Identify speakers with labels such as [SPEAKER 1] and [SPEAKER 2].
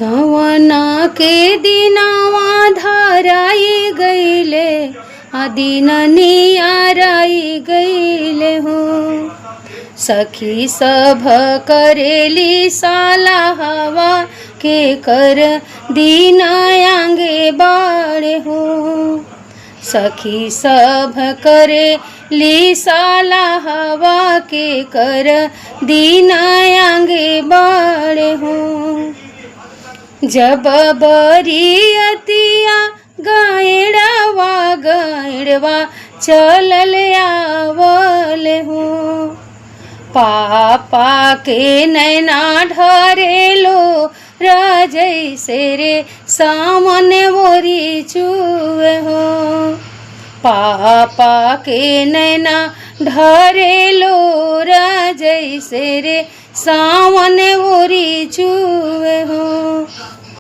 [SPEAKER 1] गवना के दिनावा धाराई गईले दिन नियाराई गईले हो। सखी सभ करेली साला हवा के कर दिन आंगे बाड़े हो। सखी सभ करेली साला हवा के कर दिन आंगे बाड़े हो। जब बरियतिया गायड़वा चलल आवल हो। पापा के नैना ढरेलो जैसे रे सामने मोरी चुए हो। पापा के नैना ढरेलो जैसे रे सामने मोरी चुए हो।